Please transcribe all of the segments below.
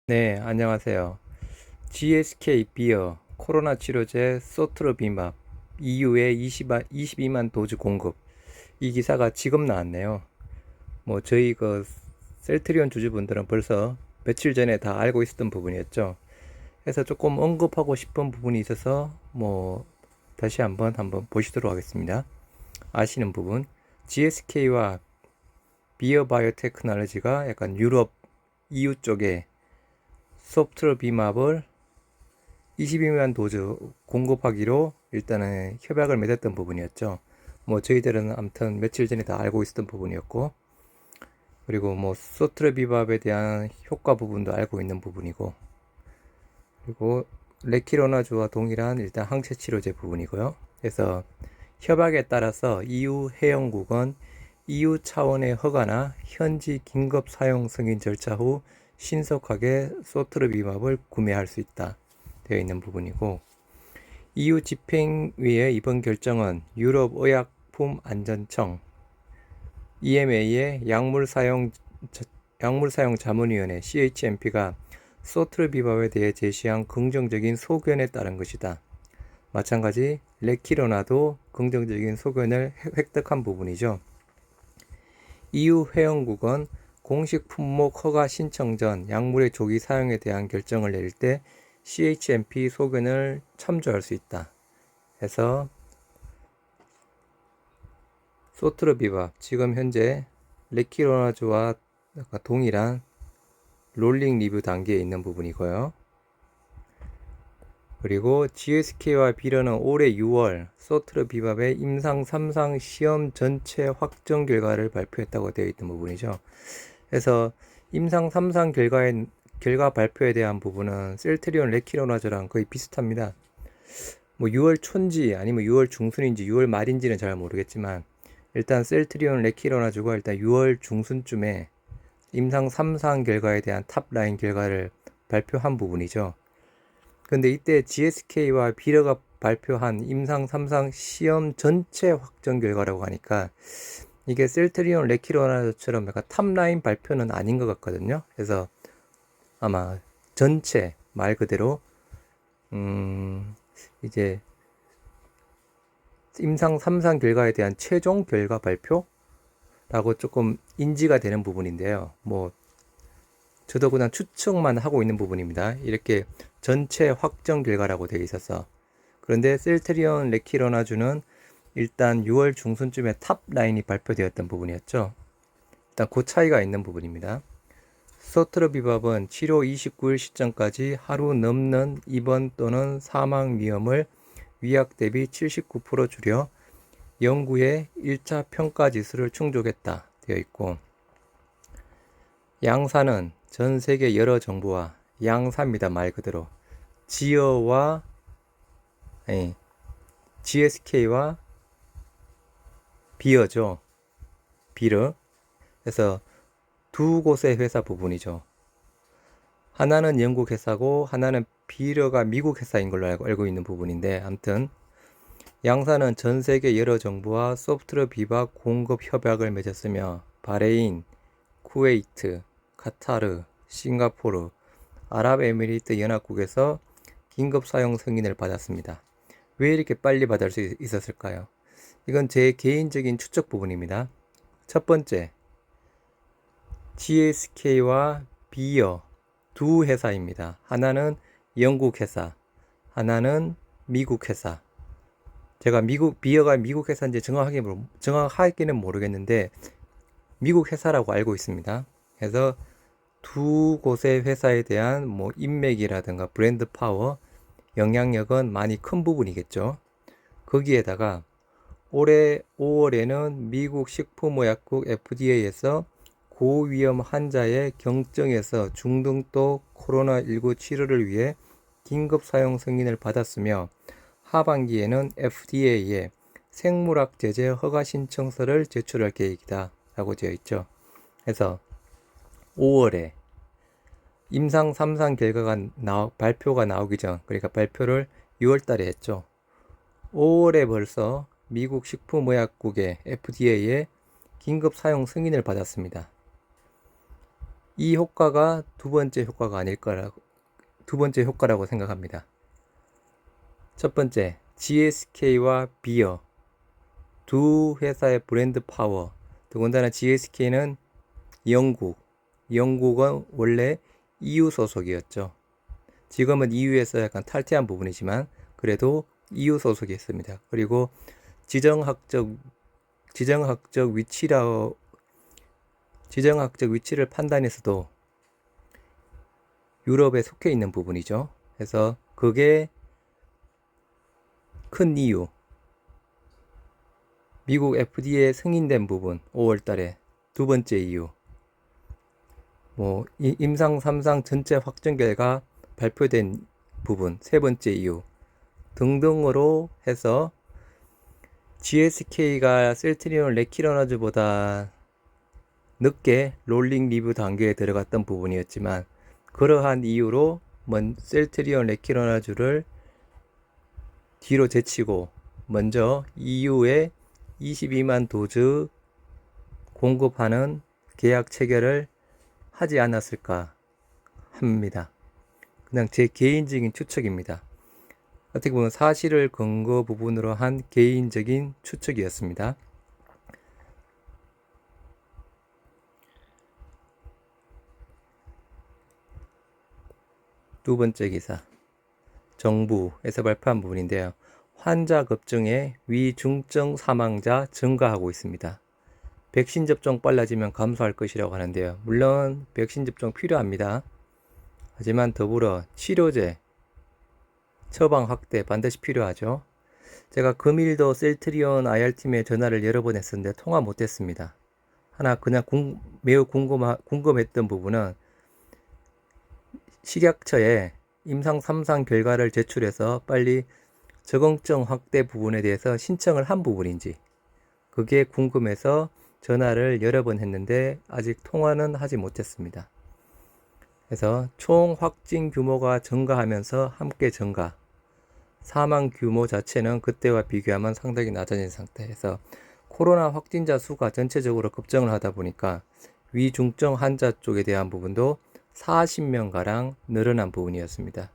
네, 안녕하세요. GSK 비어 코로나 치료제 소트로비맙 EU에 22만 도즈 공급. 이 기사가 지금 나왔네요. 저희 셀트리온 주주분들은 벌써 며칠 전에 다 알고 있었던 부분이었죠. 그래서 조금 언급하고 싶은 부분이 있어서 다시 한번 보시도록 하겠습니다. 아시는 부분. GSK와 비어 바이오테크놀로지가 약간 유럽 EU 쪽에 소프트로비맙을 22만 도즈 공급하기로 일단은 협약을 맺었던 부분이었죠. 저희들은 아무튼 며칠 전에 다 알고 있었던 부분이었고, 그리고 소트레비밥에 대한 효과 부분도 알고 있는 부분이고, 그리고 레키로나주와 동일한 일단 항체 치료제 부분이고요. 그래서 협약에 따라서 EU 회원국은 EU 차원의 허가나 현지 긴급 사용 승인 절차 후 신속하게 소트르비맙을 구매할 수 있다 되어 있는 부분이고, EU 집행위의 이번 결정은 유럽 의약품 안전청 EMA의 약물 사용 자문위원회 CHMP가 소트르비밥에 대해 제시한 긍정적인 소견에 따른 것이다. 마찬가지 레키로나도 긍정적인 소견을 획득한 부분이죠. EU 회원국은 공식 품목 허가 신청 전 약물의 조기 사용에 대한 결정을 내릴 때 CHMP 소견을 참조할 수 있다. 해서 소트로비밥 지금 현재 레키로나주와 동일한 롤링 리뷰 단계에 있는 부분이고요. 그리고 GSK와 비련은 올해 6월 소트로비밥의 임상 3상 시험 전체 확정 결과를 발표했다고 되어 있던 부분이죠. 그래서 임상 3상 결과 발표에 대한 부분은 셀트리온 레키로나즈랑 거의 비슷합니다. 6월 초인지 아니면 6월 중순인지 6월 말인지는 잘 모르겠지만 일단 셀트리온 레키로나즈가 일단 6월 중순쯤에 임상 3상 결과에 대한 탑라인 결과를 발표한 부분이죠. 근데 이때 GSK와 비러가 발표한 임상 3상 시험 전체 확정 결과라고 하니까 이게 셀트리온 레키로나처럼 약간 탑라인 발표는 아닌 것 같거든요. 그래서 아마 전체 말 그대로 이제 임상 3상 결과에 대한 최종 결과 발표라고 조금 인지가 되는 부분인데요. 저도 그냥 추측만 하고 있는 부분입니다. 이렇게 전체 확정 결과라고 되어 있어서. 그런데 셀트리온 레키로나주는 일단 6월 중순쯤에 탑 라인이 발표되었던 부분이었죠. 일단 그 차이가 있는 부분입니다. 소트로비밥은 치료 29일 시점까지 하루 넘는 입원 또는 사망 위험을 위약 대비 79% 줄여 연구의 1차 평가 지수를 충족했다 되어 있고, 양사는 전 세계 여러 정부와 양사입니다. 말 그대로 지어와 GSK와 비어죠. 비르. 그래서 두 곳의 회사 부분이죠. 하나는 영국 회사고 하나는 비러가 미국 회사인 걸로 알고 있는 부분인데, 아무튼 양사는 전 세계 여러 정부와 소프트웨어 비박 공급 협약을 맺었으며 바레인, 쿠웨이트, 카타르, 싱가포르, 아랍에미리트 연합국에서 긴급 사용 승인을 받았습니다. 왜 이렇게 빨리 받을 수 있었을까요? 이건 제 개인적인 추측 부분입니다. 첫 번째, GSK와 비어 두 회사입니다. 하나는 영국 회사, 하나는 미국 회사. 제가 비어가 미국 회사인지 정확하게는 모르겠는데 미국 회사라고 알고 있습니다. 그래서 두 곳의 회사에 대한 인맥이라든가 브랜드 파워, 영향력은 많이 큰 부분이겠죠. 거기에다가 올해 5월에는 미국 식품의약국 FDA에서 고위험 환자의 경증에서 중등도 코로나19 치료를 위해 긴급 사용 승인을 받았으며 하반기에는 FDA에 생물학 제재 허가 신청서를 제출할 계획이다 라고 되어 있죠. 그래서 5월에 임상 3상 결과가 발표가 나오기 전, 그러니까 발표를 6월 달에 했죠. 5월에 벌써 미국 식품의약국의 FDA에 긴급 사용 승인을 받았습니다. 이 효과가 두 번째 효과가 아닐까라고, 두 번째 효과라고 생각합니다. 첫 번째, GSK와 비어 두 회사의 브랜드 파워. 더군다나 GSK는 영국은 원래 EU 소속이었죠. 지금은 EU에서 약간 탈퇴한 부분이지만 그래도 EU 소속이었습니다. 그리고 지정학적 위치를 판단해서도 유럽에 속해 있는 부분이죠. 그래서 그게 큰 이유. 미국 FDA에 승인된 부분 5월 달에 두 번째 이유. 임상 3상 전체 확정 결과 발표된 부분 세 번째 이유 등등으로 해서 GSK가 셀트리온 레키로나즈보다 늦게 롤링 리뷰 단계에 들어갔던 부분이었지만 그러한 이유로 셀트리온 레키로나즈를 뒤로 제치고 먼저 EU에 22만 도즈 공급하는 계약 체결을 하지 않았을까 합니다. 그냥 제 개인적인 추측입니다. 어떻게 보면 사실을 근거 부분으로 한 개인적인 추측이었습니다. 두 번째 기사, 정부에서 발표한 부분인데요. 환자 급증에 위중증 사망자 증가하고 있습니다. 백신 접종 빨라지면 감소할 것이라고 하는데요. 물론 백신 접종 필요합니다. 하지만 더불어 치료제 처방 확대 반드시 필요하죠. 제가 금일도 셀트리온 IR팀에 전화를 여러 번 했었는데 통화 못했습니다. 하나 그냥 매우 궁금했던 부분은 식약처에 임상 3상 결과를 제출해서 빨리 적응증 확대 부분에 대해서 신청을 한 부분인지 그게 궁금해서 전화를 여러 번 했는데 아직 통화는 하지 못했습니다. 그래서 총 확진 규모가 증가하면서 함께 증가, 사망 규모 자체는 그때와 비교하면 상당히 낮아진 상태에서 코로나 확진자 수가 전체적으로 급증을 하다 보니까 위중증 환자 쪽에 대한 부분도 40명가량 늘어난 부분이었습니다.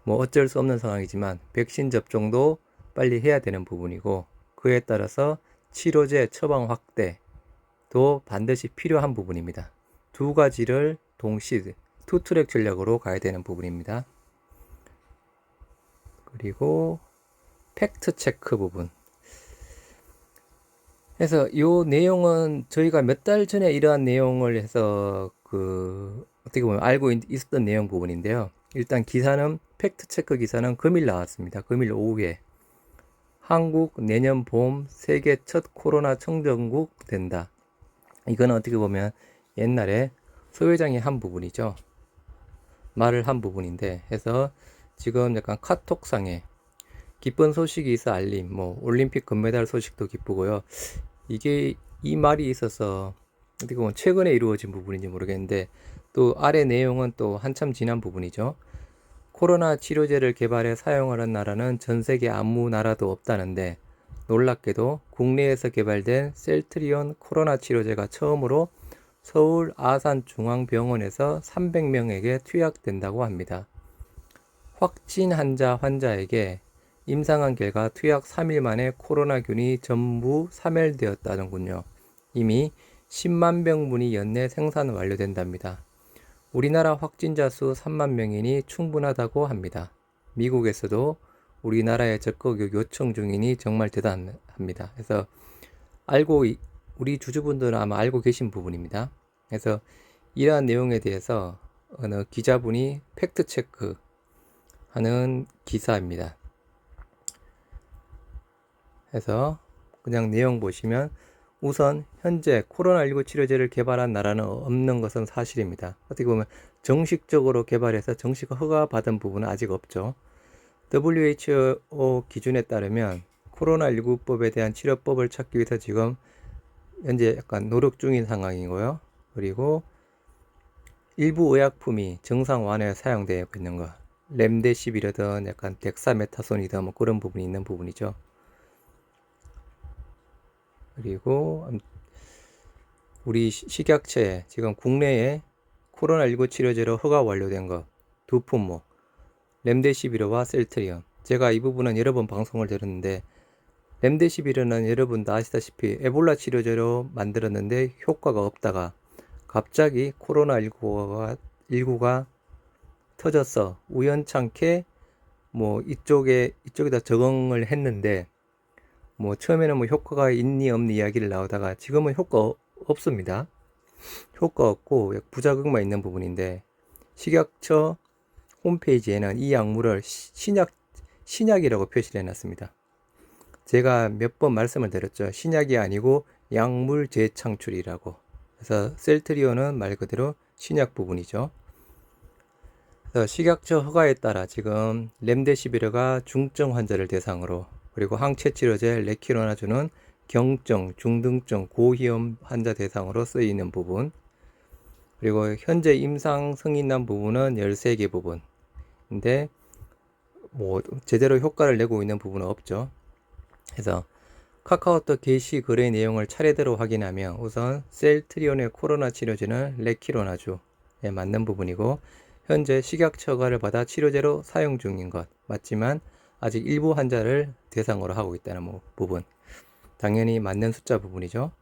어쩔 수 없는 상황이지만 백신 접종도 빨리 해야 되는 부분이고 그에 따라서 치료제 처방 확대도 반드시 필요한 부분입니다. 두 가지를 동시 투트랙 전략으로 가야 되는 부분입니다. 그리고 팩트 체크 부분. 그래서 이 내용은 저희가 몇 달 전에 이러한 내용을 해서 어떻게 보면 알고 있었던 내용 부분인데요. 일단 기사는 팩트 체크 기사는 금일 나왔습니다. 금일 오후에 한국 내년 봄 세계 첫 코로나 청정국 된다. 이건 어떻게 보면 옛날에 소 회장이 한 부분이죠. 말을 한 부분인데 해서 지금 약간 카톡상에 기쁜 소식이 있어 알림, 올림픽 금메달 소식도 기쁘고요. 이게 이 말이 있어서 어떻게 보면 최근에 이루어진 부분인지 모르겠는데 또 아래 내용은 또 한참 지난 부분이죠. 코로나 치료제를 개발해 사용하는 나라는 전 세계 아무 나라도 없다는데 놀랍게도 국내에서 개발된 셀트리온 코로나 치료제가 처음으로 서울 아산중앙병원에서 300명에게 투약된다고 합니다. 확진 환자에게 임상한 결과 투약 3일 만에 코로나균이 전부 사멸되었다는군요. 이미 10만 병분이 연내 생산 완료된답니다. 우리나라 확진자 수 3만 명이니 충분하다고 합니다. 미국에서도 우리나라에 적극 요청 중이니 정말 대단합니다. 그래서 우리 주주분들은 아마 알고 계신 부분입니다. 그래서 이러한 내용에 대해서 어느 기자분이 팩트 체크 하는 기사입니다. 그래서 그냥 내용 보시면 우선 현재 코로나19 치료제를 개발한 나라는 없는 것은 사실입니다. 어떻게 보면 정식적으로 개발해서 정식 허가받은 부분은 아직 없죠. WHO 기준에 따르면 코로나19법에 대한 치료법을 찾기 위해서 지금 현재 약간 노력 중인 상황이고요. 그리고 일부 의약품이 정상 완화에 사용되고 있는 것, 렘데시비르든 약간 덱사메타손이든 그런 부분이 있는 부분이죠. 그리고 우리 식약처에 지금 국내에 코로나19 치료제로 허가 완료된 것 두 품목, 렘데시비르와 셀트리온. 제가 이 부분은 여러 번 방송을 들었는데, 렘데시비르는 여러분도 아시다시피 에볼라 치료제로 만들었는데 효과가 없다가 갑자기 코로나19가 터져서 우연찮게 뭐 이쪽에다 적응을 했는데, 뭐 처음에는 뭐 효과가 있니 없니 이야기를 나오다가 지금은 효과 없습니다. 효과 없고 부작용만 있는 부분인데, 식약처 홈페이지에는 이 약물을 신약이라고 표시를 해놨습니다. 제가 몇 번 말씀을 드렸죠. 신약이 아니고 약물 재창출이라고. 그래서 셀트리온은 말 그대로 신약 부분이죠. 그래서 식약처 허가에 따라 지금 렘데시비르가 중증 환자를 대상으로, 그리고 항체 치료제 레키로나주는 경증, 중등증, 고위험 환자 대상으로 쓰이는 부분, 그리고 현재 임상 승인난 부분은 13개 부분인데 뭐 제대로 효과를 내고 있는 부분은 없죠. 그래서 카카오톡 게시 거래 내용을 차례대로 확인하면 우선 셀트리온의 코로나 치료제는 레키로나주에 맞는 부분이고, 현재 식약처 허가를 받아 치료제로 사용 중인 것 맞지만 아직 일부 환자를 대상으로 하고 있다는 부분, 당연히 맞는 숫자 부분이죠.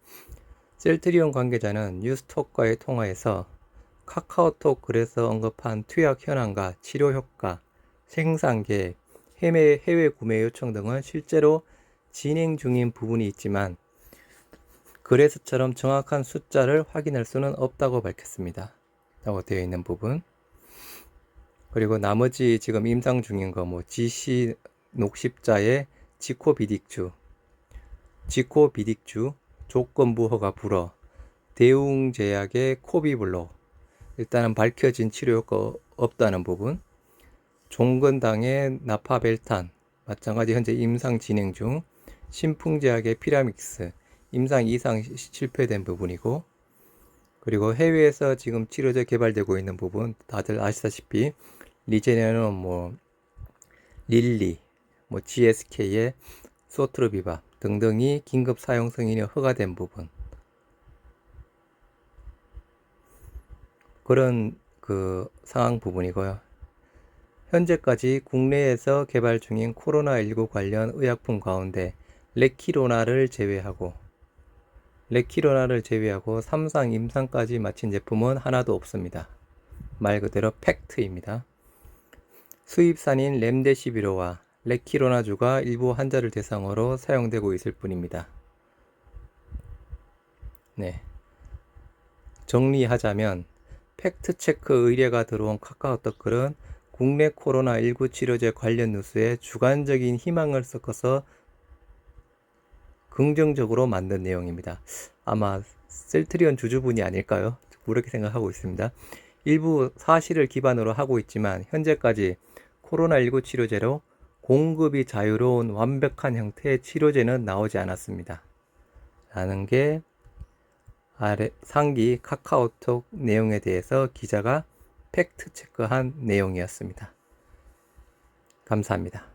셀트리온 관계자는 뉴스톡과의 통화에서 카카오톡 글에서 언급한 투약 현황과 치료 효과, 생산 계획, 해외 구매 요청 등은 실제로 진행 중인 부분이 있지만 글에서처럼 정확한 숫자를 확인할 수는 없다고 밝혔습니다. 라고 되어 있는 부분. 그리고 나머지 지금 임상 중인 거 GC 녹십자의 지코비딕주, 조건부 허가 불허, 대웅제약의 코비블록, 일단은 밝혀진 치료 효과 없다는 부분. 종근당의 나파벨탄, 마찬가지 현재 임상 진행 중. 신풍제약의 피라믹스, 임상 이상 실패된 부분이고, 그리고 해외에서 지금 치료제 개발되고 있는 부분 다들 아시다시피 리제네론, 릴리, GSK의 소트르비밥 등등이 긴급 사용 승인이 허가된 부분, 그런 상황 부분이고요. 현재까지 국내에서 개발 중인 코로나19 관련 의약품 가운데 레키로나를 제외하고 3상 임상까지 마친 제품은 하나도 없습니다. 말 그대로 팩트입니다. 수입산인 렘데시비르와 레키로나주가 일부 환자를 대상으로 사용되고 있을 뿐입니다. 네. 정리하자면 팩트체크 의뢰가 들어온 카카오톡 글은 국내 코로나19 치료제 관련 뉴스에 주관적인 희망을 섞어서 긍정적으로 만든 내용입니다. 아마 셀트리온 주주분이 아닐까요? 그렇게 생각하고 있습니다. 일부 사실을 기반으로 하고 있지만 현재까지 코로나19 치료제로 공급이 자유로운 완벽한 형태의 치료제는 나오지 않았습니다. 라는 게 상기 카카오톡 내용에 대해서 기자가 팩트 체크한 내용이었습니다. 감사합니다.